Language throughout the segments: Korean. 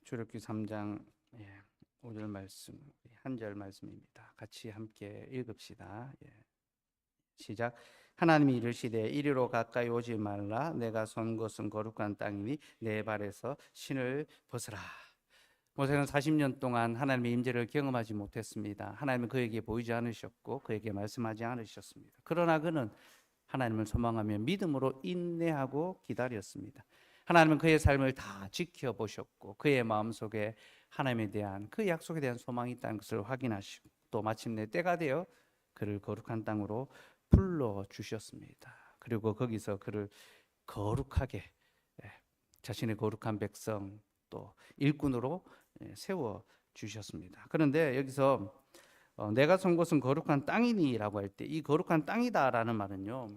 출애굽기 3장 5절 말씀, 한 절 말씀입니다. 같이 함께 읽읍시다. 시작. 하나님이 이르시되 이리로 가까이 오지 말라. 내가 선 곳은 거룩한 땅이니 내 발에서 신을 벗으라. 모세는 40년 동안 하나님의 임재를 경험하지 못했습니다. 하나님은 그에게 보이지 않으셨고 그에게 말씀하지 않으셨습니다. 그러나 그는 하나님을 소망하며 믿음으로 인내하고 기다렸습니다. 하나님은 그의 삶을 다 지켜보셨고 그의 마음속에 하나님에 대한 그 약속에 대한 소망이 있다는 것을 확인하시고 또 마침내 때가 되어 그를 거룩한 땅으로 불러주셨습니다. 그리고 거기서 그를 거룩하게 자신의 거룩한 백성 또 일꾼으로 세워주셨습니다. 그런데 여기서 내가 선 곳은 거룩한 땅이니 라고 할 때 이 거룩한 땅이다라는 말은요,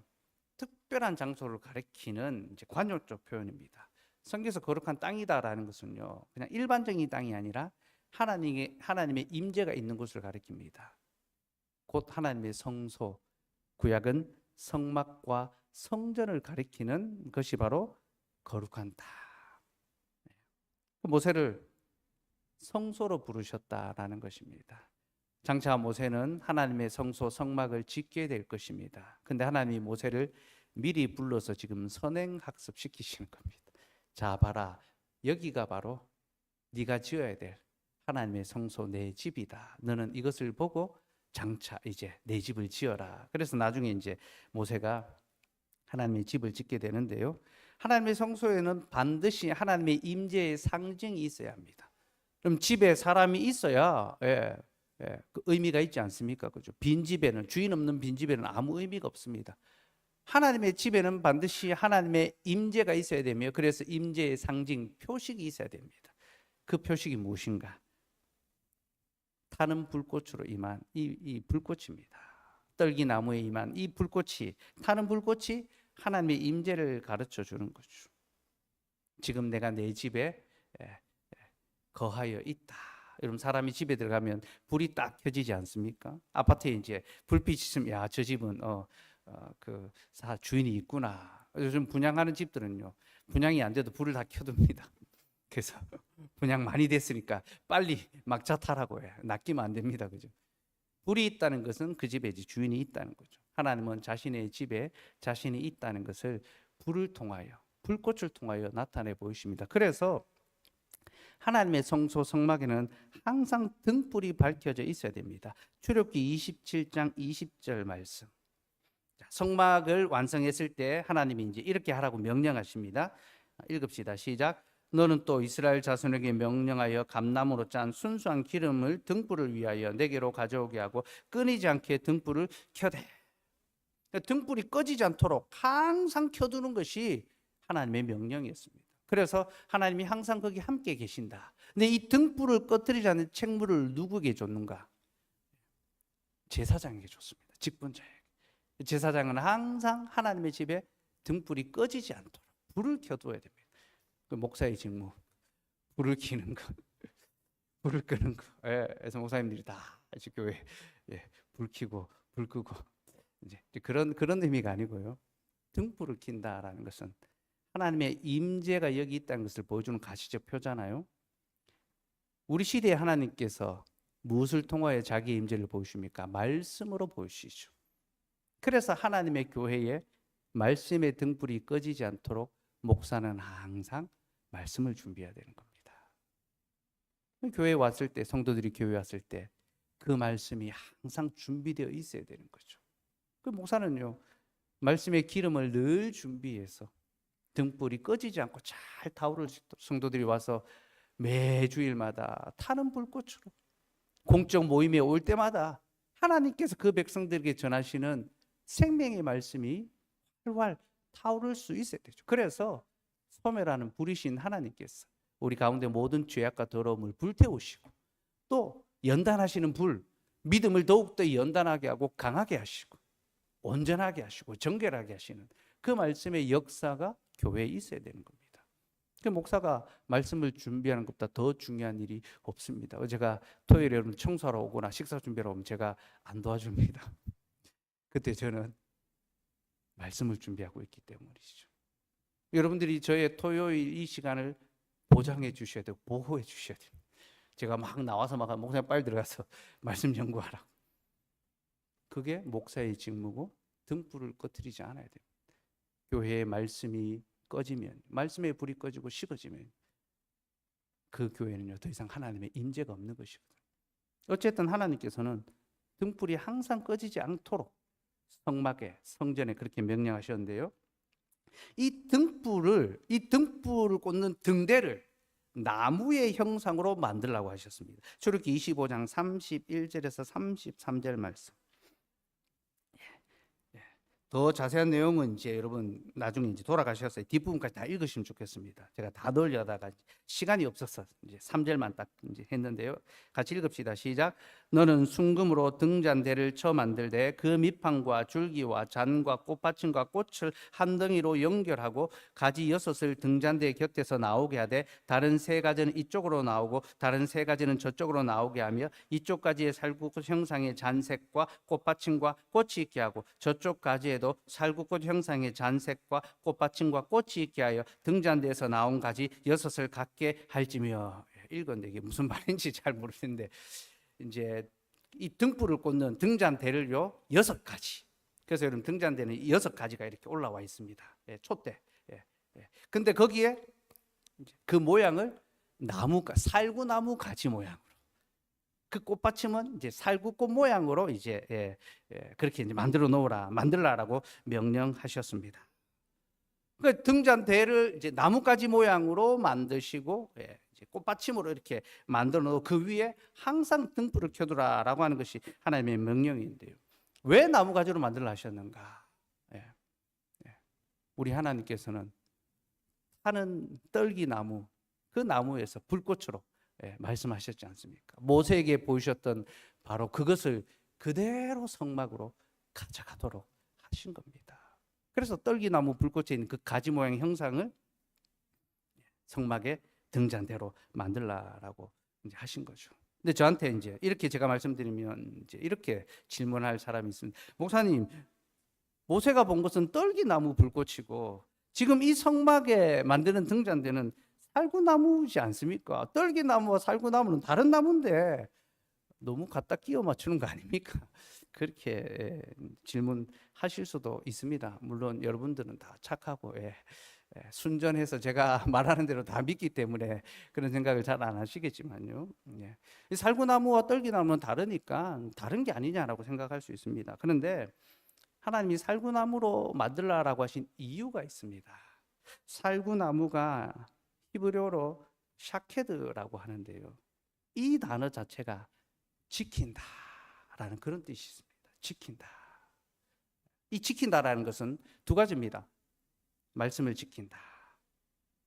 특별한 장소를 가리키는 이제 관용적 표현입니다. 성경에서 거룩한 땅이다라는 것은요, 그냥 일반적인 땅이 아니라 하나님의 임재가 있는 곳을 가리킵니다. 곧 하나님의 성소, 구약은 성막과 성전을 가리키는 것이 바로 거룩한 땅. 모세를 성소로 부르셨다라는 것입니다. 장차 모세는 하나님의 성소 성막을 짓게 될 것입니다. 근데 하나님이 모세를 미리 불러서 지금 선행학습 시키시는 겁니다. 자, 봐라. 여기가 바로 네가 지어야 될 하나님의 성소 내 집이다. 너는 이것을 보고 장차 이제 내 집을 지어라. 그래서 나중에 이제 모세가 하나님의 집을 짓게 되는데요. 하나님의 성소에는 반드시 하나님의 임재의 상징이 있어야 합니다. 그럼 집에 사람이 있어야 그 의미가 있지 않습니까? 그죠? 빈 집에는, 주인 없는 빈 집에는 아무 의미가 없습니다. 하나님의 집에는 반드시 하나님의 임재가 있어야 되며, 그래서 임재의 상징, 표식이 있어야 됩니다. 그 표식이 무엇인가? 타는 불꽃으로 임한 이 불꽃입니다. 떨기나무에 임한 이 불꽃이, 타는 불꽃이 하나님의 임재를 가르쳐 주는 거죠. 지금 내가 내 집에 거하여 있다. 여러분, 사람이 집에 들어가면 불이 딱 켜지지 않습니까? 아파트에 이제 불빛이 있으면 야, 저 집은 그 주인이 있구나. 요즘 분양하는 집들은요, 분양이 안 돼도 불을 다 켜둡니다. 그래서 분양 많이 됐으니까 빨리 막차 타라고 해요. 낚이면 안 됩니다. 그죠? 불이 있다는 것은 그 집에 이제 주인이 있다는 거죠. 하나님은 자신의 집에 자신이 있다는 것을 불을 통하여, 불꽃을 통하여 나타내 보이십니다. 그래서 하나님의 성소 성막에는 항상 등불이 밝혀져 있어야 됩니다. 출애굽기 27장 20절 말씀. 성막을 완성했을 때 하나님이 이제 이렇게 하라고 명령하십니다. 읽읍시다. 시작. 너는 또 이스라엘 자손에게 명령하여 감나무로 짠 순수한 기름을 등불을 위하여 내게로 가져오게 하고 끊이지 않게 등불을 켜대. 등불이 꺼지지 않도록 항상 켜두는 것이 하나님의 명령이었습니다. 그래서 하나님이 항상 거기 함께 계신다. 근데 이 등불을 꺼뜨리지 않는 책무를 누구에게 줬는가? 제사장에게 줬습니다. 직분자에게. 제사장은 항상 하나님의 집에 등불이 꺼지지 않도록 불을 켜둬야 됩니다. 그 목사의 직무, 불을 켜는 것, 불을 끄는 것. 그래서 목사님들이 다 교회 불 켜고 불 끄고 이제 그런 의미가 아니고요. 등불을 킨다라는 것은 하나님의 임재가 여기 있다는 것을 보여주는 가시적 표잖아요. 우리 시대에 하나님께서 무엇을 통하여 자기의 임재를 보여주십니까? 말씀으로 보여주시죠. 그래서 하나님의 교회에 말씀의 등불이 꺼지지 않도록 목사는 항상 말씀을 준비해야 되는 겁니다. 교회에 왔을 때, 성도들이 교회에 왔을 때 그 말씀이 항상 준비되어 있어야 되는 거죠. 그 목사는요, 말씀의 기름을 늘 준비해서 등불이 꺼지지 않고 잘 타오를 수 있도록 성도들이 와서 매주일마다 타는 불꽃으로 공적 모임에 올 때마다 하나님께서 그 백성들에게 전하시는 생명의 말씀이 활활 타오를 수 있어야 되죠. 그래서 소멸하는 불이신 하나님께서 우리 가운데 모든 죄악과 더러움을 불태우시고 또 연단하시는 불, 믿음을 더욱더 연단하게 하고 강하게 하시고 온전하게 하시고 정결하게 하시는 그 말씀의 역사가 교회에 있어야 되는 겁니다. 그 목사가 말씀을 준비하는 것보다 더 중요한 일이 없습니다. 제가 토요일에 여러분 청소하러 오거나 식사 준비하러 오면 제가 안 도와줍니다. 그때 저는 말씀을 준비하고 있기 때문이죠. 여러분들이 저의 토요일 이 시간을 보장해 주셔야 되고 보호해 주셔야 돼요. 제가 막 나와서 막 목사님 빨리 들어가서 말씀 연구하라고. 그게 목사의 직무고 등불을 꺼뜨리지 않아야 돼요. 교회의 말씀이 꺼지면, 말씀의 불이 꺼지고 식어지면 그 교회는요 더 이상 하나님의 임재가 없는 것이거든요. 어쨌든 하나님께서는 등불이 항상 꺼지지 않도록 성막에, 성전에 그렇게 명령하셨는데요. 이 등불을 꽂는 등대를 나무의 형상으로 만들라고 하셨습니다. 출애굽기 25장 31절에서 33절 말씀. 더 자세한 내용은 이제 여러분 나중에 이제 돌아가셔서 뒷부분까지 다 읽으시면 좋겠습니다. 제가 다 넣으려다가 시간이 없어서 이제 3절만 딱 이제 했는데요. 같이 읽읍시다. 시작. 너는 순금으로 등잔대를 쳐 만들되 그 밑판과 줄기와 잔과 꽃받침과 꽃을 한 덩이로 연결하고 가지 6을 등잔대 곁에서 나오게 하되 다른 3가지는 이쪽으로 나오고 다른 3가지는 저쪽으로 나오게 하며 이쪽 가지에 살구꽃 형상의 잔색과 꽃받침과 꽃이 있게 하고 저쪽 가지에도 살구꽃 형상의 잔색과 꽃받침과 꽃이 있게 하여 등잔대에서 나온 가지 6을 갖게 할지며. 읽었는데 이게 무슨 말인지 잘 모르겠는데 이제 이 등불을 꽂는 등잔대를요 6가지. 그래서 여러분 등잔대는 6가지가 이렇게 올라와 있습니다. 촛대. 근데 거기에 그 모양을 살구나무 가지 모양으로. 그 꽃받침은 이제 살구꽃 모양으로 이제 그렇게 이제 만들라라고 명령하셨습니다. 그 등잔대를 이제 나뭇가지 모양으로 만드시고 이제 꽃받침으로 이렇게 만들어 놓고 그 위에 항상 등불을 켜두라라고 하는 것이 하나님의 명령인데요. 왜 나무가지로 만들라 하셨는가? 우리 하나님께서는 하는 떨기나무, 그 나무에서 불꽃으로 말씀하셨지 않습니까? 모세에게 보이셨던 바로 그것을 그대로 성막으로 가져가도록 하신 겁니다. 그래서 떨기나무 불꽃에 있는 그 가지 모양 형상을 성막의 등잔대로 만들라라고 이제 하신 거죠. 근데 저한테 이제 이렇게 제가 말씀드리면 이제 이렇게 질문할 사람이 있습니다. 목사님, 모세가 본 것은 떨기나무 불꽃이고 지금 이 성막에 만드는 등잔대는 살구나무지 않습니까? 떨기나무와 살구나무는 다른 나무인데 너무 갖다 끼워 맞추는 거 아닙니까? 그렇게 질문하실 수도 있습니다. 물론 여러분들은 다 착하고 순전해서 제가 말하는 대로 다 믿기 때문에 그런 생각을 잘 안 하시겠지만요. 살구나무와 떨기나무는 다르니까 다른 게 아니냐라고 생각할 수 있습니다. 그런데 하나님이 살구나무로 만들라라고 하신 이유가 있습니다. 살구나무가 히브리어로 샤케드라고 하는데요. 이 단어 자체가 지킨다라는 그런 뜻이 있습니다. 지킨다. 이 지킨다라는 것은 2가지입니다. 말씀을 지킨다.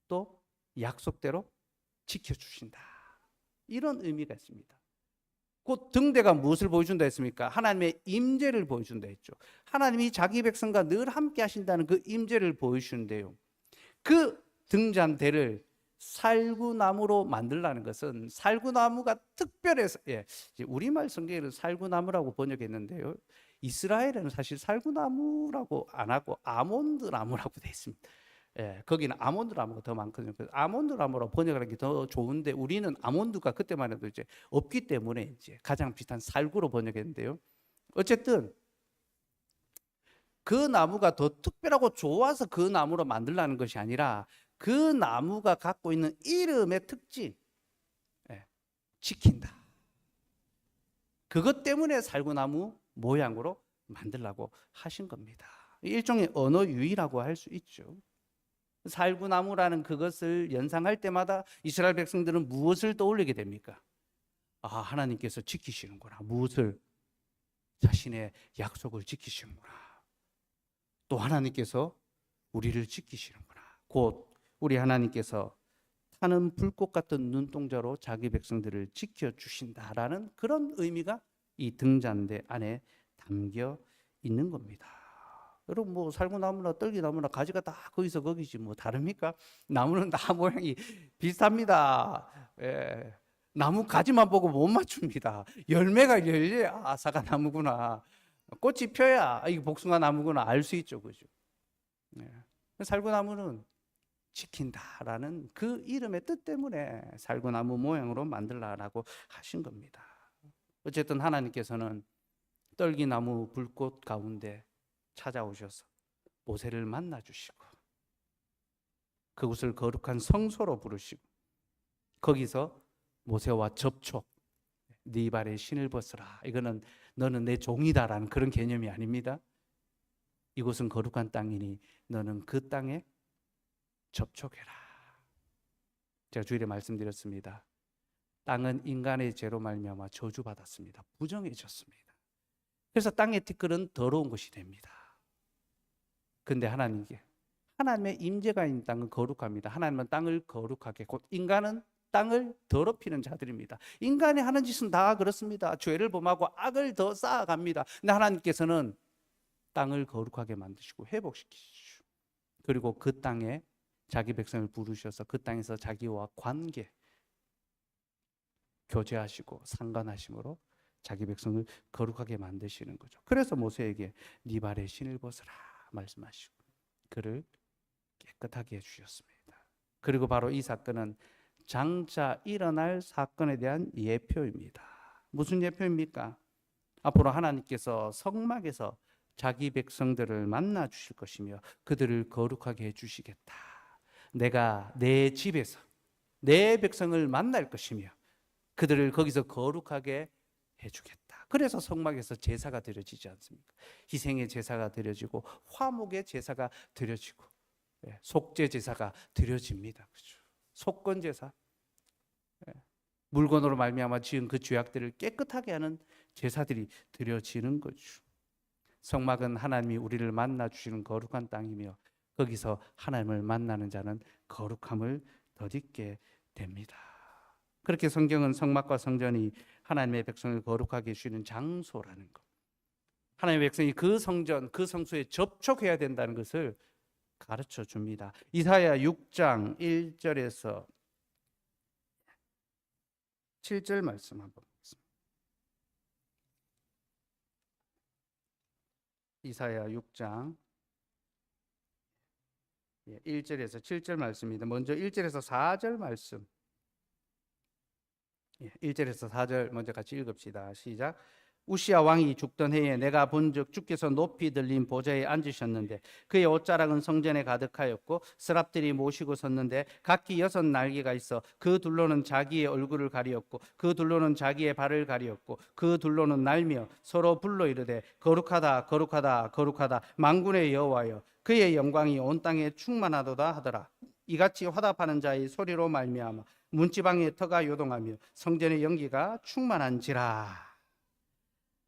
또 약속대로 지켜주신다. 이런 의미가 있습니다. 곧 등대가 무엇을 보여준다 했습니까? 하나님의 임재를 보여준다 했죠. 하나님이 자기 백성과 늘 함께 하신다는 그 임재를 보여주는데요. 그 등잔대를 살구나무로 만들라는 것은 살구나무가 특별해서 우리말 성경에는 살구나무라고 번역했는데요. 이스라엘에는 사실 살구나무라고 안 하고 아몬드 나무라고 되어 있습니다. 거기는 아몬드 나무가 더 많거든요. 그래서 아몬드 나무로 번역하는 게 더 좋은데 우리는 아몬드가 그때만 해도 이제 없기 때문에 이제 가장 비슷한 살구로 번역했는데요. 어쨌든 그 나무가 더 특별하고 좋아서 그 나무로 만들라는 것이 아니라 그 나무가 갖고 있는 이름의 특징, 지킨다. 그것 때문에 살구나무 모양으로 만들라고 하신 겁니다. 일종의 언어 유희라고 할 수 있죠. 살구나무라는 그것을 연상할 때마다 이스라엘 백성들은 무엇을 떠올리게 됩니까? 하나님께서 지키시는구나. 무엇을? 자신의 약속을 지키시는구나. 또 하나님께서 우리를 지키시는구나. 곧 우리 하나님께서 타는 불꽃 같은 눈동자로 자기 백성들을 지켜주신다라는 그런 의미가 이 등잔대 안에 담겨 있는 겁니다. 여러분 뭐 살구나무나 떨기나무나 가지가 다 거기서 거기지 뭐 다릅니까? 나무는 다 모양이 비슷합니다. 나무 가지만 보고 못 맞춥니다. 열매가 열려야 사과나무구나, 꽃이 펴야 이게 복숭아 나무구나 알 수 있죠, 그죠? 살구나무는 지킨다라는 그 이름의 뜻 때문에 살구나무 모양으로 만들라라고 하신 겁니다. 어쨌든 하나님께서는 떨기나무 불꽃 가운데 찾아오셔서 모세를 만나 주시고 그곳을 거룩한 성소로 부르시고 거기서 모세와 접촉, 네 발에 신을 벗으라. 이거는 너는 내 종이다라는 그런 개념이 아닙니다. 이곳은 거룩한 땅이니 너는 그 땅에 접촉해라. 제가 주일에 말씀드렸습니다. 땅은 인간의 죄로 말미암아 저주받았습니다. 부정해졌습니다. 그래서 땅의 티끌은 더러운 것이 됩니다. 근데 하나님의 임재가 있는 땅은 거룩합니다. 하나님은 땅을 거룩하게, 곧 인간은 땅을 더럽히는 자들입니다. 인간이 하는 짓은 다 그렇습니다. 죄를 범하고 악을 더 쌓아갑니다. 근데 하나님께서는 땅을 거룩하게 만드시고 회복시키시고, 그리고 그 땅에 자기 백성을 부르셔서 그 땅에서 자기와 관계 교제하시고 상관하심으로 자기 백성을 거룩하게 만드시는 거죠. 그래서 모세에게 네 발에 신을 벗으라 말씀하시고 그를 깨끗하게 해주셨습니다. 그리고 바로 이 사건은 장차 일어날 사건에 대한 예표입니다. 무슨 예표입니까? 앞으로 하나님께서 성막에서 자기 백성들을 만나 주실 것이며 그들을 거룩하게 해주시겠다. 내가 내 집에서 내 백성을 만날 것이며 그들을 거기서 거룩하게 해주겠다. 그래서 성막에서 제사가 드려지지 않습니까? 희생의 제사가 드려지고 화목의 제사가 드려지고 속죄 제사가 드려집니다. 그렇죠? 속건 제사, 물건으로 말미암아 지은 그 죄악들을 깨끗하게 하는 제사들이 드려지는 거죠. 성막은 하나님이 우리를 만나 주시는 거룩한 땅이며 거기서 하나님을 만나는 자는 거룩함을 덧입게 됩니다. 그렇게 성경은 성막과 성전이 하나님의 백성을 거룩하게 해주시는 장소라는 것, 하나님의 백성이 그 성전, 그 성소에 접촉해야 된다는 것을 가르쳐 줍니다. 이사야 6장 1절에서 7절 말씀 한번 보겠습니다. 이사야 6장 1절에서 7절 말씀입니다. 먼저 1절에서 4절 말씀, 1절에서 4절 먼저 같이 읽읍시다. 시작. 우시야 왕이 죽던 해에 내가 본즉 주께서 높이 들린 보좌에 앉으셨는데 그의 옷자락은 성전에 가득하였고 스랍들이 모시고 섰는데 각기 6날개가 있어 그 둘로는 자기의 얼굴을 가리었고 그 둘로는 자기의 발을 가리었고 그 둘로는 날며 서로 불러 이르되 거룩하다 거룩하다 거룩하다 만군의 여호와여 그의 영광이 온 땅에 충만하도다 하더라. 이같이 화답하는 자의 소리로 말미암아 문지방의 터가 요동하며 성전의 연기가 충만한지라.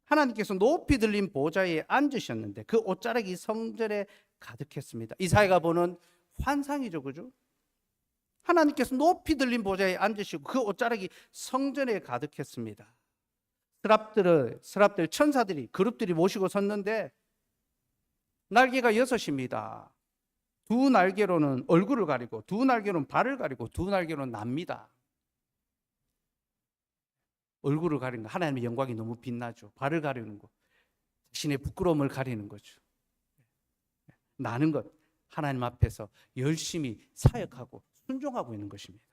하나님께서 높이 들린 보좌에 앉으셨는데 그 옷자락이 성전에 가득했습니다. 이사야가 보는 환상이죠, 그죠? 하나님께서 높이 들린 보좌에 앉으시고 그 옷자락이 성전에 가득했습니다. 스랍들 천사들이 그룹들이 모시고 섰는데 날개가 6입니다. 두 날개로는 얼굴을 가리고 두 날개로는 발을 가리고 두 날개로는 납니다. 얼굴을 가리는 거, 하나님의 영광이 너무 빛나죠. 발을 가리는 거, 자신의 부끄러움을 가리는 거죠. 나는 것, 하나님 앞에서 열심히 사역하고 순종하고 있는 것입니다.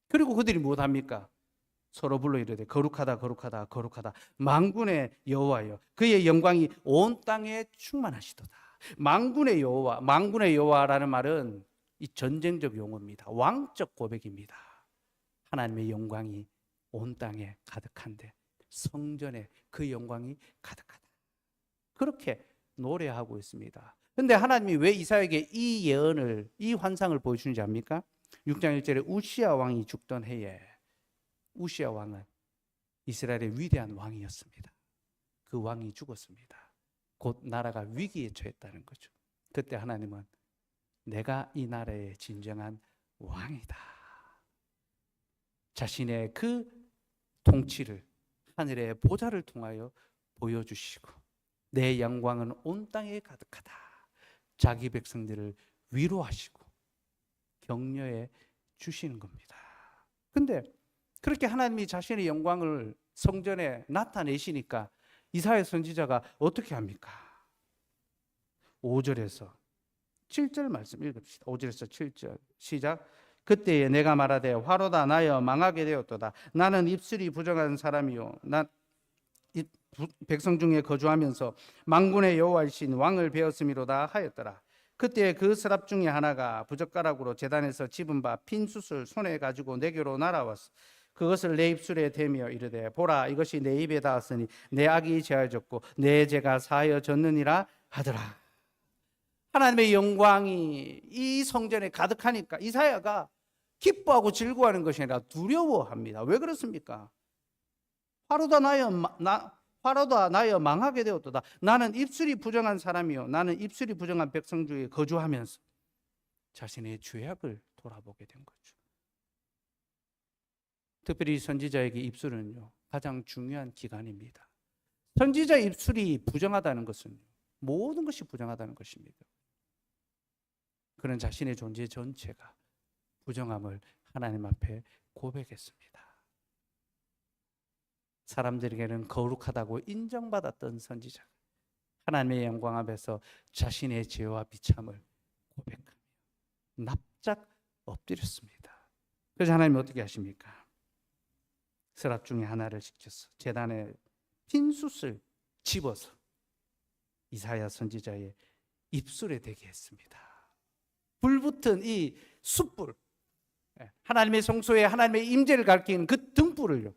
그리고 그들이 무엇합니까? 서로 불러 이르되 거룩하다 거룩하다 거룩하다 만군의 여호와여 그의 영광이 온 땅에 충만하시도다. 만군의 여호와, 만군의 여호와라는 말은 이 전쟁적 용어입니다. 왕적 고백입니다. 하나님의 영광이 온 땅에 가득한데 성전에 그 영광이 가득하다. 그렇게 노래하고 있습니다. 그런데 하나님이 왜 이사야에게 이 예언을, 이 환상을 보여주는지 압니까? 6장 1절에 우시야 왕이 죽던 해에, 우시야 왕은 이스라엘의 위대한 왕이었습니다. 그 왕이 죽었습니다. 곧 나라가 위기에 처했다는 거죠. 그때 하나님은 내가 이 나라의 진정한 왕이다. 자신의 그 통치를 하늘의 보좌를 통하여 보여주시고 내 영광은 온 땅에 가득하다. 자기 백성들을 위로하시고 격려해 주시는 겁니다. 근데 그렇게 하나님이 자신의 영광을 성전에 나타내시니까 이사야 선지자가 어떻게 합니까? 5절에서 7절 말씀 읽읍시다. 5절에서 7절 시작. 그때에 내가 말하되 화로다 나여 망하게 되었도다. 나는 입술이 부정한 사람이요 난 백성 중에 거주하면서 만군의 여호와이신 왕을 베었음이로다 하였더라. 그때 그 서랍 중에 하나가 부젓가락으로 제단에서 집은 바 핀 숯을 손에 가지고 내게로 날아왔어. 그것을 내 입술에 대며 이르되 보라 이것이 내 입에 닿았으니 내 악이 제하여졌고 내 죄가 사하여졌느니라 하더라. 하나님의 영광이 이 성전에 가득하니까 이사야가 기뻐하고 즐거워하는 것이 아니라 두려워합니다. 왜 그렇습니까? 화로다 나여 망하게 되었도다. 나는 입술이 부정한 사람이요 나는 입술이 부정한 백성 중에 거주하면서 자신의 죄악을 돌아보게 된 거죠. 특별히 선지자에게 입술은요 가장 중요한 기관입니다. 선지자 입술이 부정하다는 것은 모든 것이 부정하다는 것입니다. 그는 자신의 존재 전체가 부정함을 하나님 앞에 고백했습니다. 사람들에게는 거룩하다고 인정받았던 선지자가 하나님의 영광 앞에서 자신의 죄와 비참을 고백하며 납작 엎드렸습니다. 그래서 하나님은 어떻게 하십니까? 서랍 중에 하나를 시켜서 제단에 핀 숯을 집어서 이사야 선지자의 입술에 대게 했습니다. 불붙은 이 숯불, 하나님의 성소에 하나님의 임재를 가리키는 그 등불을요,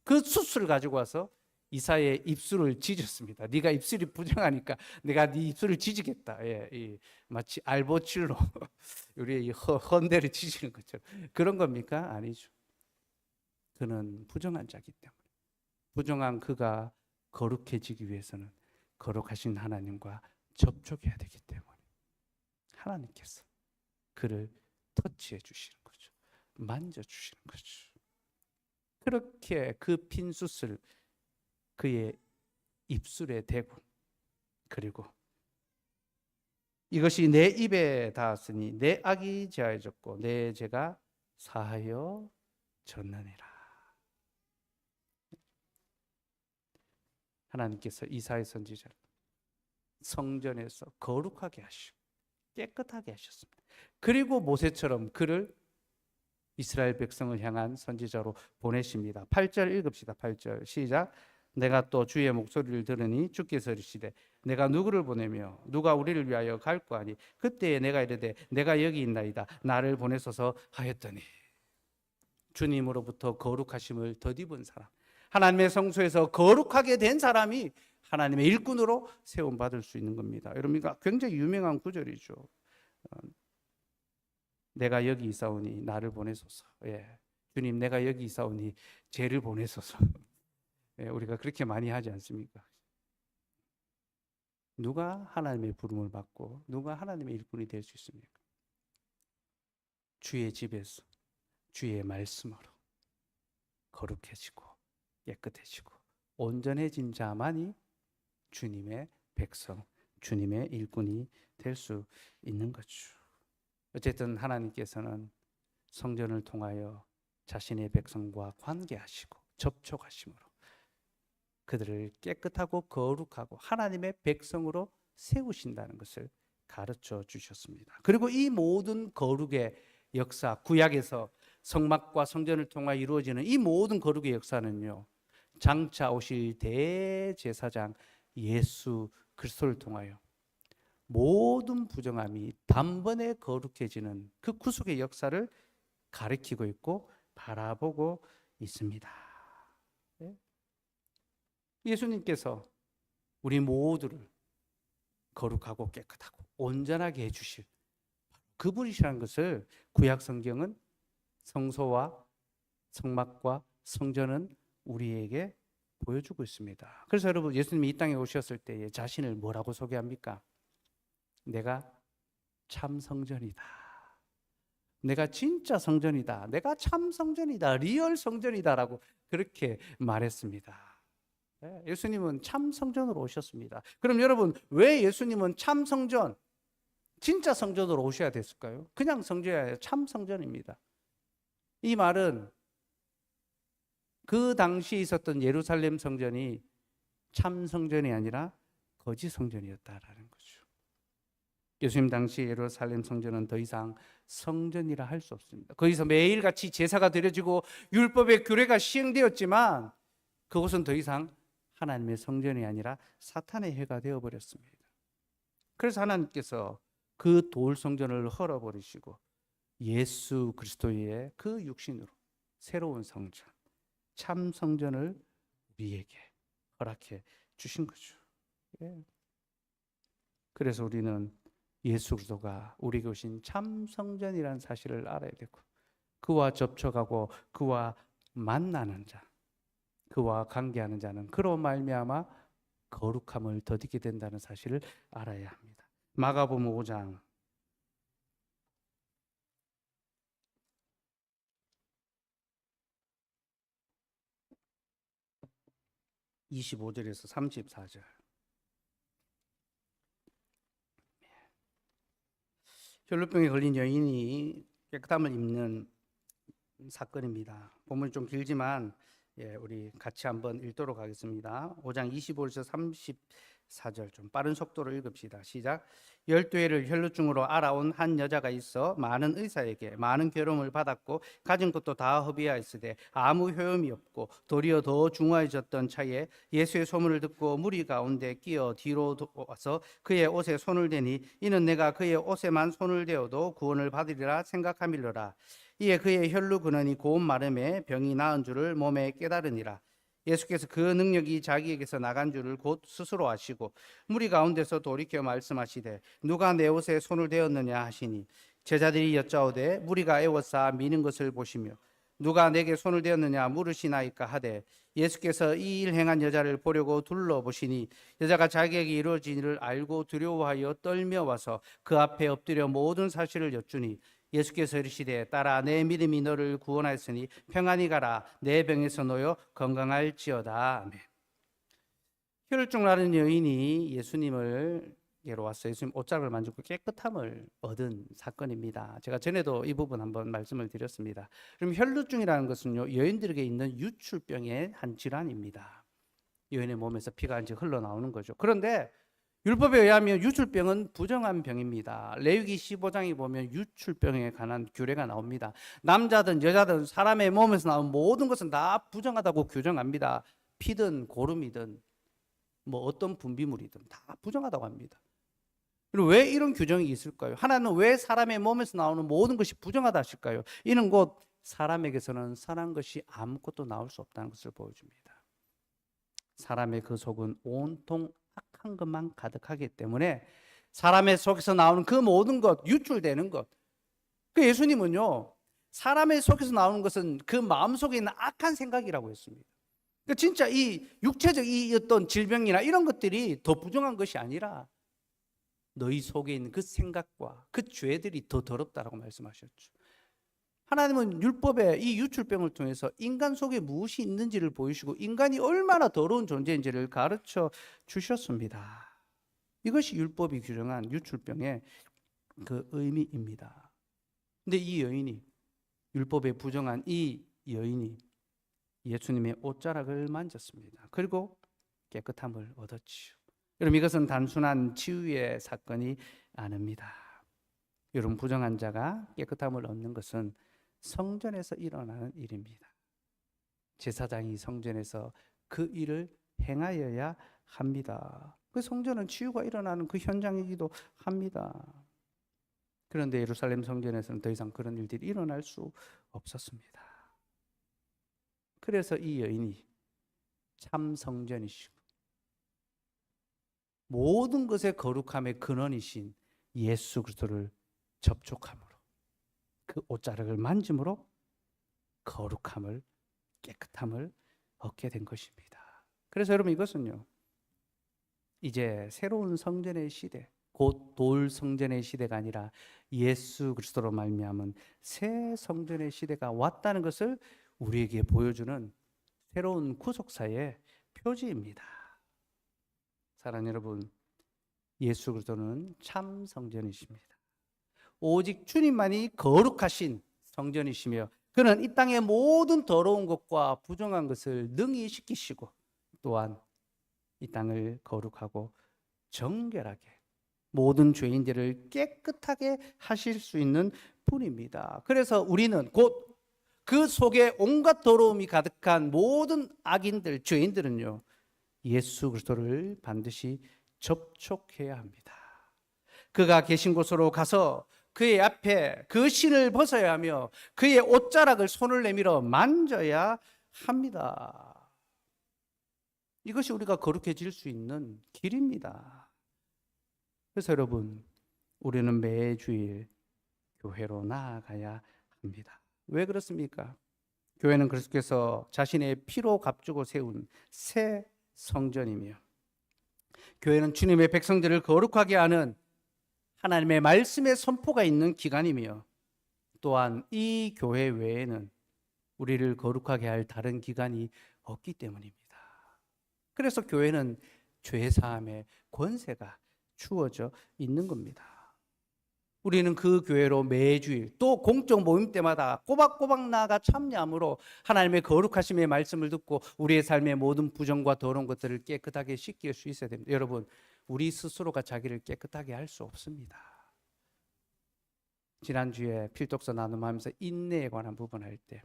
그 숯을 가지고 와서 이사야의 입술을 찢었습니다. 네가 입술이 부정하니까 내가 네 입술을 찢겠다. 마치 알보칠로 우리의 헌대를 찢는 것처럼 그런 겁니까? 아니죠. 그는 부정한 자이기 때문에 부정한 그가 거룩해지기 위해서는 거룩하신 하나님과 접촉해야 되기 때문에 하나님께서 그를 터치해 주시는 거죠. 만져주시는 거죠. 그렇게 그 핀숯을 그의 입술에 대고 그리고 이것이 내 입에 닿았으니 내 악이 제하여졌고 내 죄가 사하여졌느니라. 하나님께서 이사야 선지자를 성전에서 거룩하게 하시고 깨끗하게 하셨습니다. 그리고 모세처럼 그를 이스라엘 백성을 향한 선지자로 보내십니다. 8절 읽읍시다. 8절 시작. 내가 또 주의 목소리를 들으니 주께서 이르시되 내가 누구를 보내며 누가 우리를 위하여 갈고 하니 그때에 내가 이르되 내가 여기 있나이다 나를 보내소서 하였더니 주님으로부터 거룩하심을 덧입은 사람, 하나님의 성소에서 거룩하게 된 사람이 하나님의 일꾼으로 세움받을 수 있는 겁니다. 여러분, 굉장히 유명한 구절이죠. 내가 여기 있사오니 나를 보내소서. 주님, 내가 여기 있사오니 죄를 보내소서. 우리가 그렇게 많이 하지 않습니까? 누가 하나님의 부름을 받고 누가 하나님의 일꾼이 될 수 있습니까? 주의 집에서 주의 말씀으로 거룩해지고 깨끗해지고 온전해진 자만이 주님의 백성, 주님의 일꾼이 될 수 있는 거죠. 어쨌든 하나님께서는 성전을 통하여 자신의 백성과 관계하시고 접촉하심으로 그들을 깨끗하고 거룩하고 하나님의 백성으로 세우신다는 것을 가르쳐 주셨습니다. 그리고 이 모든 거룩의 역사, 구약에서 성막과 성전을 통하여 이루어지는 이 모든 거룩의 역사는요, 장차 오실 대제사장 예수 그리스도를 통하여 모든 부정함이 단번에 거룩해지는 그 구속의 역사를 가리키고 있고 바라보고 있습니다. 예수님께서 우리 모두를 거룩하고 깨끗하고 온전하게 해주실 그분이시라는 것을 구약 성경은 성소와 성막과 성전은 우리에게 보여주고 있습니다. 그래서 여러분, 예수님이 이 땅에 오셨을 때에 자신을 뭐라고 소개합니까? 내가 참 성전이다. 내가 진짜 성전이다. 내가 참 성전이다. 리얼 성전이다라고 그렇게 말했습니다. 예수님은 참 성전으로 오셨습니다. 그럼 여러분, 왜 예수님은 참 성전, 진짜 성전으로 오셔야 됐을까요? 그냥 성전이 아니라 참 성전입니다. 이 말은 그 당시 있었던 예루살렘 성전이 참 성전이 아니라 거짓 성전이었다라는 거죠. 예수님 당시 예루살렘 성전은 더 이상 성전이라 할 수 없습니다. 거기서 매일같이 제사가 드려지고 율법의 규례가 시행되었지만 그곳은 더 이상 하나님의 성전이 아니라 사탄의 회가 되어버렸습니다. 그래서 하나님께서 그 돌 성전을 헐어버리시고 예수 그리스도의 그 육신으로 새로운 성전, 참 성전을 우리에게 허락해 주신 거죠. 그래서 우리는 예수 그리스도가 우리에게 오신 참 성전이라는 사실을 알아야 되고, 그와 접촉하고 그와 만나는 자, 그와 관계하는 자는 그로 말미암아 거룩함을 더디게 된다는 사실을 알아야 합니다. 마가복음 5장 25절에서 34절. 혈루병에 걸린 여인이 깨끗함을 입는 사건입니다. 본문이 좀 길지만 우리 같이 한번 읽도록 하겠습니다. 5장 25절에서 34절 좀 빠른 속도로 읽읍시다. 시작. 12해를 혈루증으로 알아온 한 여자가 있어 많은 의사에게 많은 괴로움을 받았고 가진 것도 다 허비하였으되 아무 효험이 없고 도리어 더 중화해졌던 차에 예수의 소문을 듣고 무리 가운데 끼어 뒤로 와서 그의 옷에 손을 대니 이는 내가 그의 옷에만 손을 대어도 구원을 받으리라 생각함일러라. 이에 그의 혈루 근원이 고운 마름에 병이 나은 줄을 몸에 깨달으니라. 예수께서 그 능력이 자기에게서 나간 줄을 곧 스스로 아시고 무리 가운데서 돌이켜 말씀하시되 누가 내 옷에 손을 대었느냐 하시니 제자들이 여짜오되 무리가 애워싸 미는 것을 보시며 누가 내게 손을 대었느냐 물으시나이까 하되 예수께서 이 일 행한 여자를 보려고 둘러보시니 여자가 자기에게 이루어진 일을 알고 두려워하여 떨며 와서 그 앞에 엎드려 모든 사실을 여쭈니 예수께서 이르시되 딸아 내 믿음이 너를 구원하였으니 평안히 가라 내 병에서 놓여 건강할지어다. 아멘. 혈루증 나는 여인이 예수님께로 와서 예수님 옷자락을 만지고 깨끗함을 얻은 사건입니다. 제가 전에도 이 부분 한번 말씀을 드렸습니다. 그럼 혈루증이라는 것은요 여인들에게 있는 유출병의 한 질환입니다. 여인의 몸에서 피가 이제 흘러나오는 거죠. 그런데 율법에 의하면 유출병은 부정한 병입니다. 레위기 15장에 보면 유출병에 관한 규례가 나옵니다. 남자든 여자든 사람의 몸에서 나온 모든 것은 다 부정하다고 규정합니다. 피든 고름이든 뭐 어떤 분비물이든 다 부정하다고 합니다. 그리고 왜 이런 규정이 있을까요? 하나님은 왜 사람의 몸에서 나오는 모든 것이 부정하다 하실까요? 이는 곧 사람에게서는 선한 것이 아무것도 나올 수 없다는 것을 보여줍니다. 사람의 그 속은 온통 악한 것만 가득하기 때문에 사람의 속에서 나오는 그 모든 것, 유출되는 것. 그 예수님은요, 사람의 속에서 나오는 것은 그 마음속에 있는 악한 생각이라고 했습니다. 그러니까 진짜 이 육체적 이 어떤 질병이나 이런 것들이 더 부정한 것이 아니라 너희 속에 있는 그 생각과 그 죄들이 더 더럽다라고 말씀하셨죠. 하나님은 율법의 이 유출병을 통해서 인간 속에 무엇이 있는지를 보이시고 인간이 얼마나 더러운 존재인지를 가르쳐 주셨습니다. 이것이 율법이 규정한 유출병의 그 의미입니다. 근데 이 여인이, 율법에 부정한 이 여인이 예수님의 옷자락을 만졌습니다. 그리고 깨끗함을 얻었지요. 여러분, 이것은 단순한 치유의 사건이 아닙니다. 여러분, 부정한 자가 깨끗함을 얻는 것은 성전에서 일어나는 일입니다. 제사장이 성전에서 그 일을 행하여야 합니다. 그 성전은 치유가 일어나는 그 현장이기도 합니다. 그런데 예루살렘 성전에서는 더 이상 그런 일들이 일어날 수 없었습니다. 그래서 이 여인이 참 성전이시고 모든 것의 거룩함의 근원이신 예수 그리스도를 접촉함으로 그 옷자락을 만짐으로 거룩함을, 깨끗함을 얻게 된 것입니다. 그래서 여러분, 이것은요 이제 새로운 성전의 시대, 곧 돌 성전의 시대가 아니라 예수 그리스도로 말미암은 새 성전의 시대가 왔다는 것을 우리에게 보여주는 새로운 구속사의 표지입니다. 사랑하는 여러분, 예수 그리스도는 참 성전이십니다. 오직 주님만이 거룩하신 성전이시며 그는 이 땅의 모든 더러운 것과 부정한 것을 능히 씻기시고 또한 이 땅을 거룩하고 정결하게 모든 죄인들을 깨끗하게 하실 수 있는 분입니다. 그래서 우리는 곧 그 속에 온갖 더러움이 가득한 모든 악인들, 죄인들은요, 예수 그리스도를 반드시 접촉해야 합니다. 그가 계신 곳으로 가서 그의 앞에 그 신을 벗어야 하며 그의 옷자락을 손을 내밀어 만져야 합니다. 이것이 우리가 거룩해질 수 있는 길입니다. 그래서 여러분, 우리는 매주일 교회로 나아가야 합니다. 왜 그렇습니까? 교회는 그리스도께서 자신의 피로 값주고 세운 새 성전이며, 교회는 주님의 백성들을 거룩하게 하는 하나님의 말씀의 선포가 있는 기관이며, 또한 이 교회 외에는 우리를 거룩하게 할 다른 기관이 없기 때문입니다. 그래서 교회는 죄 사함의 권세가 주어져 있는 겁니다. 우리는 그 교회로 매주일 또 공적 모임 때마다 꼬박꼬박 나아가 참여함으로 하나님의 거룩하심의 말씀을 듣고 우리의 삶의 모든 부정과 더러운 것들을 깨끗하게 씻길 수 있어야 됩니다. 여러분, 우리 스스로가 자기를 깨끗하게 할 수 없습니다. 지난주에 필독서 나눔하면서 인내에 관한 부분 할 때,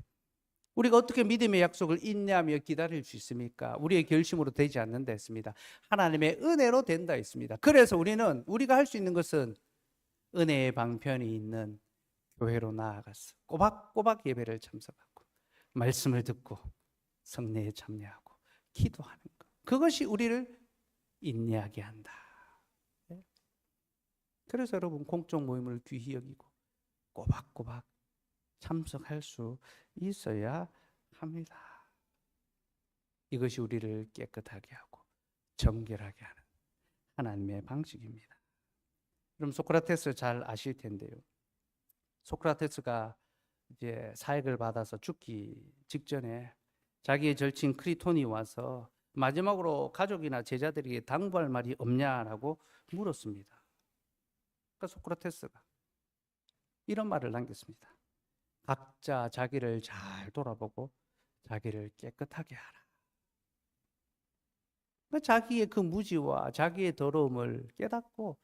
우리가 어떻게 믿음의 약속을 인내하며 기다릴 수 있습니까? 우리의 결심으로 되지 않는다 했습니다. 하나님의 은혜로 된다 했습니다. 그래서 우리가 할 수 있는 것은 은혜의 방편이 있는 교회로 나아가서 꼬박꼬박 예배를 참석하고 말씀을 듣고 성례에 참여하고 기도하는 것, 그것이 우리를 인내하게 한다. 그래서 여러분, 공적 모임을 귀히 여기고 꼬박꼬박 참석할 수 있어야 합니다. 이것이 우리를 깨끗하게 하고 정결하게 하는 하나님의 방식입니다. 그럼 소크라테스 잘 아실 텐데요. 소크라테스가 이제 사역을 받아서 죽기 직전에 자기의 절친 크리톤이 와서 마지막으로 가족이나 제자들에게 당부할 말이 없냐라고 물었습니다. 그러니까 소크라테스가 이런 말을 남겼습니다. 각자 자기를 잘 돌아보고 자기를 깨끗하게 하라. 자기의 그 무지와 자기의 더러움을 깨닫고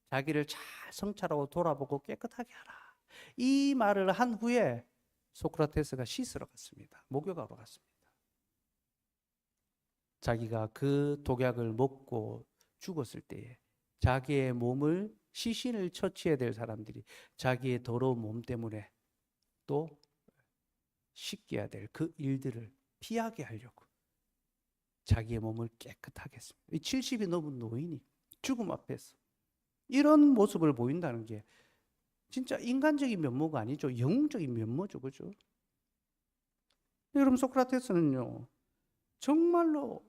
자기를 잘 성찰하고 돌아보고 깨끗하게 하라. 이 말을 한 후에 소크라테스가 씻으러 갔습니다. 목욕하러 갔습니다. 자기가 그 독약을 먹고 죽었을 때에 자기의 몸을 시신을 처치해야 될 사람들이 자기의 더러운 몸 때문에 또 씻겨야 될 그 일들을 피하게 하려고 자기의 몸을 깨끗하게 했습니다. 70이 넘은 노인이 죽음 앞에서 이런 모습을 보인다는 게 진짜 인간적인 면모가 아니죠. 영웅적인 면모죠. 그죠? 여러분, 소크라테스는요, 정말로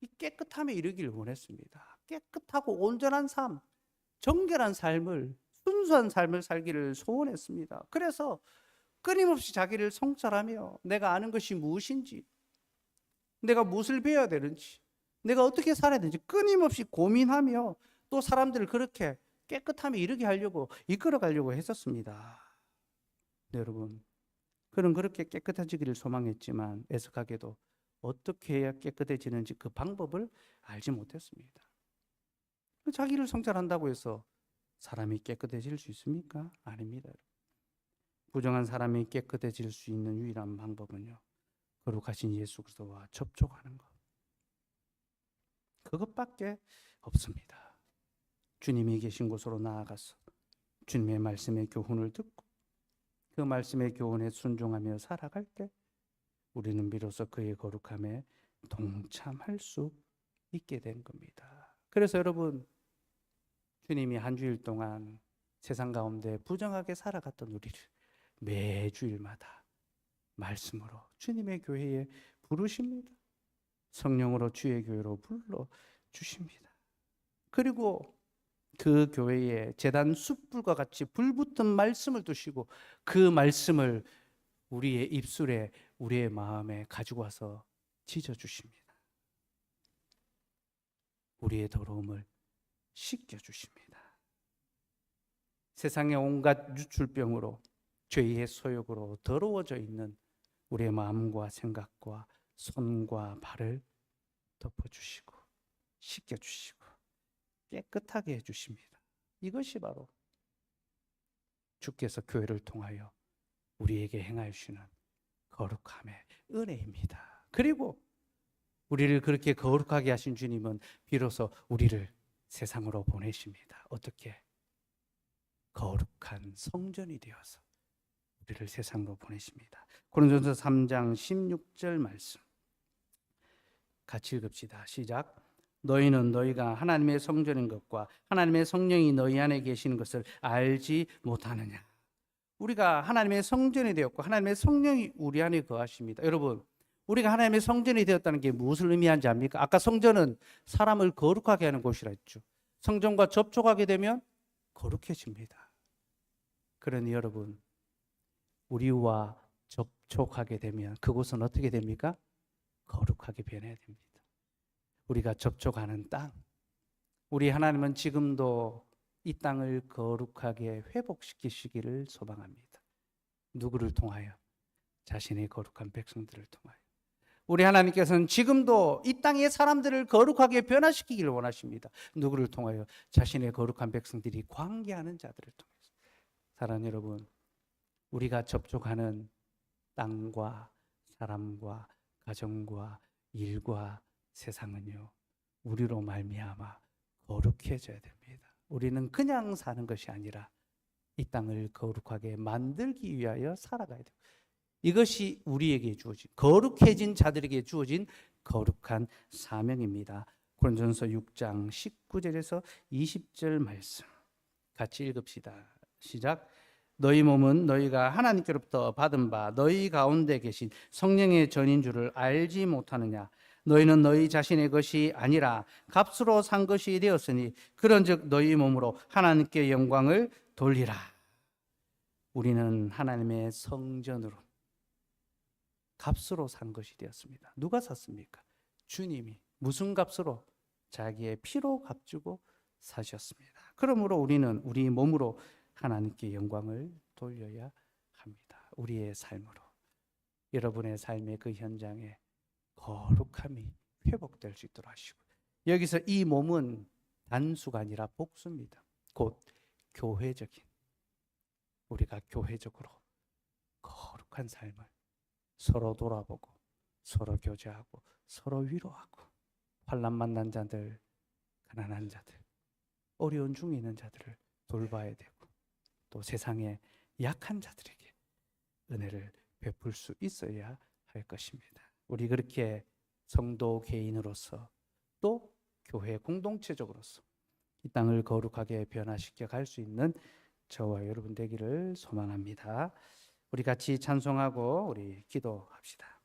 이 깨끗함에 이르기를 원했습니다. 깨끗하고 온전한 삶, 정결한 삶을, 순수한 삶을 살기를 소원했습니다. 그래서 끊임없이 자기를 성찰하며 내가 아는 것이 무엇인지, 내가 무엇을 배워야 되는지, 내가 어떻게 살아야 되는지 끊임없이 고민하며 또 사람들을 그렇게 깨끗함에 이르게 하려고 이끌어가려고 했었습니다. 네, 여러분, 그는 그렇게 깨끗해지기를 소망했지만 애석하게도 어떻게 해야 깨끗해지는지 그 방법을 알지 못했습니다. 자기를 성찰한다고 해서 사람이 깨끗해질 수 있습니까? 아닙니다. 부정한 사람이 깨끗해질 수 있는 유일한 방법은요, 거룩하신 예수 그리스도와 접촉하는 것, 그것밖에 없습니다. 주님이 계신 곳으로 나아가서 주님의 말씀의 교훈을 듣고 그 말씀의 교훈에 순종하며 살아갈 때 우리는 비로소 그의 거룩함에 동참할 수 있게 된 겁니다. 그래서 여러분, 주님이 한 주일 동안 세상 가운데 부정하게 살아갔던 우리를 매주일마다 말씀으로 주님의 교회에 부르십니다. 성령으로 주의 교회로 불러주십니다. 그리고 그 교회에 제단 숯불과 같이 불붙은 말씀을 두시고 그 말씀을 우리의 입술에, 우리의 마음에 가지고 와서 지져주십니다. 우리의 더러움을 씻겨주십니다. 세상의 온갖 유출병으로, 죄의 소욕으로 더러워져 있는 우리의 마음과 생각과 손과 발을 덮어주시고 씻겨주시고 깨끗하게 해주십니다. 이것이 바로 주께서 교회를 통하여 우리에게 행하시는 거룩함의 은혜입니다. 그리고 우리를 그렇게 거룩하게 하신 주님은 비로소 우리를 세상으로 보내십니다. 어떻게? 거룩한 성전이 되어서 우리를 세상으로 보내십니다. 고린도전서 3장 16절 말씀 같이 읽읍시다. 시작. 너희는 너희가 하나님의 성전인 것과 하나님의 성령이 너희 안에 계시는 것을 알지 못하느냐. 우리가 하나님의 성전이 되었고 하나님의 성령이 우리 안에 거하십니다. 여러분, 우리가 하나님의 성전이 되었다는 게 무엇을 의미하는지 압니까? 아까 성전은 사람을 거룩하게 하는 곳이라 했죠. 성전과 접촉하게 되면 거룩해집니다. 그러니 여러분, 우리와 접촉하게 되면 그곳은 어떻게 됩니까? 거룩하게 변해야 됩니다. 우리가 접촉하는 땅, 우리 하나님은 지금도 이 땅을 거룩하게 회복시키시기를 소망합니다. 누구를 통하여? 자신의 거룩한 백성들을 통하여. 우리 하나님께서는 지금도 이 땅의 사람들을 거룩하게 변화시키기를 원하십니다. 누구를 통하여? 자신의 거룩한 백성들이 관계하는 자들을 통해서. 사랑하는 여러분, 우리가 접촉하는 땅과 사람과 가정과 일과 세상은요, 우리로 말미암아 거룩해져야 됩니다. 우리는 그냥 사는 것이 아니라 이 땅을 거룩하게 만들기 위하여 살아가야 돼요. 이것이 우리에게 주어진, 거룩해진 자들에게 주어진 거룩한 사명입니다. 고린도전서 6장 19절에서 20절 말씀 같이 읽읍시다. 시작. 너희 몸은 너희가 하나님께로부터 받은 바 너희 가운데 계신 성령의 전인 줄을 알지 못하느냐. 너희는 너희 자신의 것이 아니라 값으로 산 것이 되었으니 그런즉 너희 몸으로 하나님께 영광을 돌리라. 우리는 하나님의 성전으로 값으로 산 것이 되었습니다. 누가 샀습니까? 주님이. 무슨 값으로? 자기의 피로 값주고 사셨습니다. 그러므로 우리는 우리 몸으로 하나님께 영광을 돌려야 합니다. 우리의 삶으로. 여러분의 삶의 그 현장에 거룩함이 회복될 수 있도록 하시고, 여기서 이 몸은 단수가 아니라 복수입니다. 곧 교회적인, 우리가 교회적으로 거룩한 삶을 서로 돌아보고 서로 교제하고 서로 위로하고, 환난 만난 자들, 가난한 자들, 어려운 중에 있는 자들을 돌봐야 되고, 또 세상의 약한 자들에게 은혜를 베풀 수 있어야 할 것입니다. 우리 그렇게 성도 개인으로서 또 교회 공동체적으로서 이 땅을 거룩하게 변화시켜 갈 수 있는 저와 여러분 되기를 소망합니다. 우리 같이 찬송하고 우리 기도합시다.